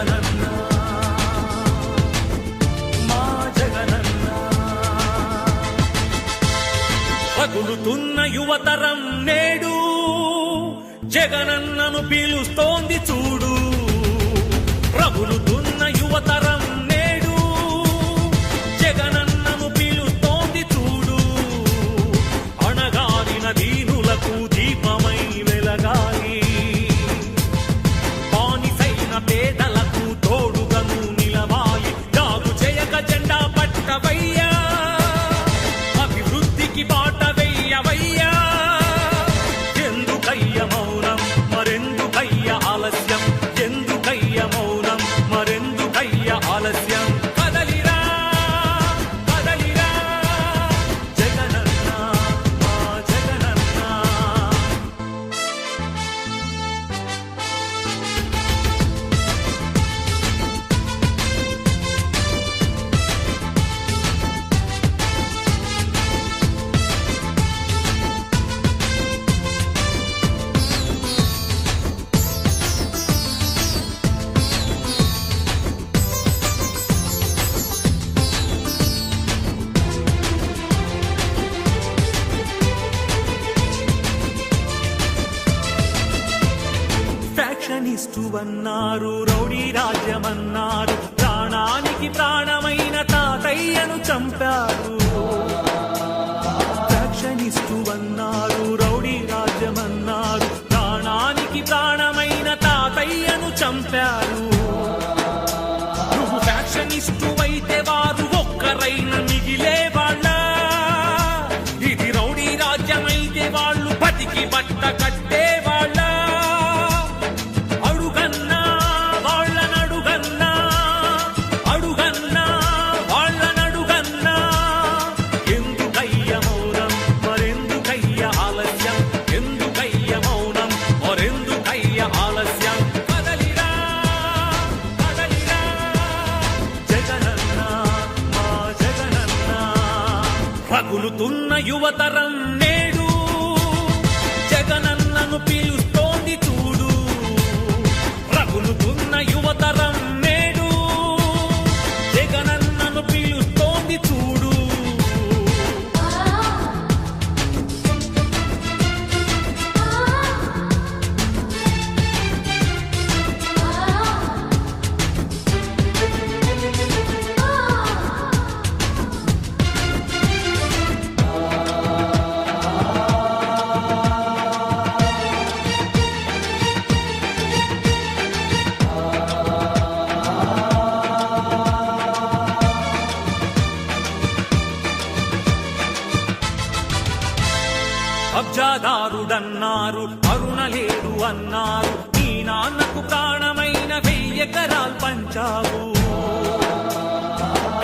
జగనన్న మా జగనన్న రగులుతున్న యువతరం నేడు జగనన్నను పిలుస్తోంది చూడు రగులుతున్న యువతరం నేడు జగనన్నను పిలుస్తోంది చూడు అణగారిన దీనులకు దీపమై వెలగాలి బానిసైన పేదలకు తోడుగను నిలవాలి జాగు చేయక జెండా పట్టవయ్యా అభివృద్ధికి బాట వెయ్యవయ్యా ఎందుకయ్య మౌనం మరెందుకయ్య ఆలస్యం ఎందుకయ్య మౌనం మరెందుకయ్య ఆలస్యం కదలిరా కదలిరా జగనన్న మా జగనన్న ఫ్యాక్షనిస్టు అన్నారు రౌడీ రాజ్యమన్నారు ప్రాణానికి ప్రాణమైన తాతయ్యను చంపారు ఫ్యాక్షనిస్టు అన్నారు రౌడీ రాజ్యమన్నారు ప్రాణానికి ప్రాణమైన తాతయ్యను చంపారు నువ్వు ఫ్యాక్షనిస్టు అయితే వారు ఒక్కరైన మిగిలే వాళ్ళ ఇది రౌడీ రాజ్యమైతే వాళ్ళు బతికి బట్ట కట్టే వాళ్ళ రగులుతున్న యువతరం నేడు జగనన్నను పిలుస్తోంది చూడు రగులుతున్న యువతరం నేడు జగనన్నను పిలుస్తోంది చూడు కబ్జాదారుడన్నారు అరుణలేడు అన్నారు నీ నాన్నకు ప్రాణమైన 1000 ఎకరాలు పంచావు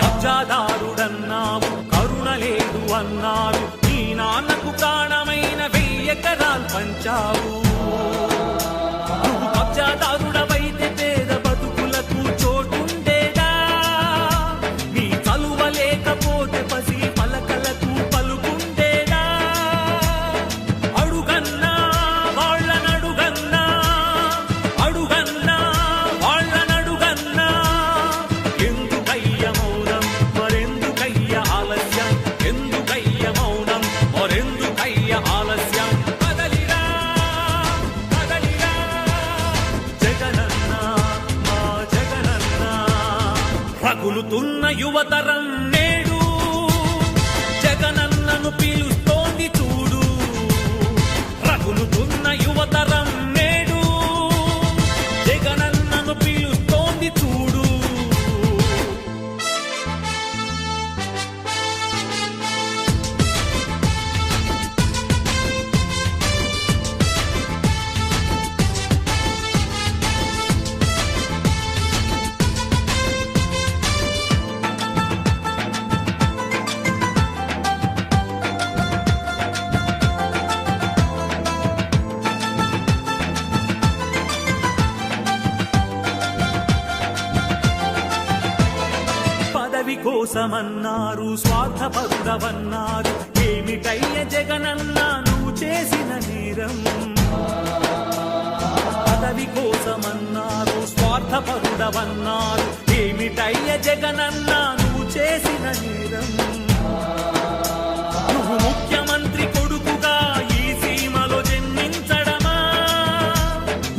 కబ్జాదారుడన్నావు కరుణలేడు అన్నారు నీ నాన్నకు ప్రాణమైన 1000 ఎకరాలు పంచావు నువ్వు కబ్జాదారుడవైతే పేద బతుకులకు చోటుండేదా నీ చలువ లేకపోతే పసి పలకలకు పలుకుండేదా అడుగన్నా వాళ్ళనడుగన్నా అడుగన్నా వాళ్ళనడుగన్నా ఎందుకయ్య మౌనం మరెందుకయ్య ఆలస్యం ఎందుకయ్య మౌనం మరెందుకయ్య ఆలస్యం కదలిరా కదలిరా జగనన్న మా జగనన్న రగులుతున్న యువతరం నేడు జగనన్నను పిలుస్తోంది చూడు రగులుతున్న యువతరం నేడు జగనన్నను పిలుస్తోంది చూడు కోసమన్నారు స్వార్థపరుడవన్నారు ఏమిటయ్య జగనన్న నువ్వు చేసిన నేరం పదవి కోసమన్నారు స్వార్థపరుడవన్నారు ఏమిటయ్య జగనన్నా నువ్వు చేసిన నేరం నువ్వు ముఖ్యమంత్రి కొడుకుగా ఈ సీమలో జన్మించడమా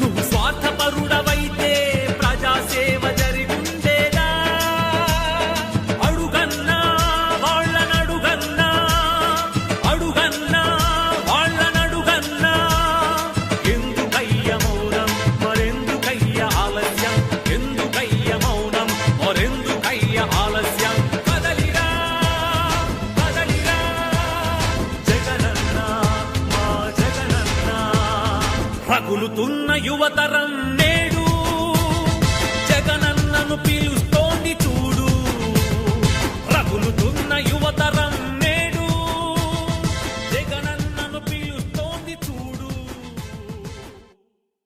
నువ్వు స్వార్థపరుడవైతే ప్రజాసేవ జరిగుండేదా అడుగన్నా వాళ్ళనడుగన్నా అడుగన్నా వాళ్ళనడుగన్నా ఎందుకయ్య మౌనం మరెందుకయ్య ఆలస్యం ఎందుకయ్య మౌనం మరెందుకయ్య ఆలస్యం కదలిరా కదలిరా జగనన్న మా జగనన్న రగులుతున్న యువతరం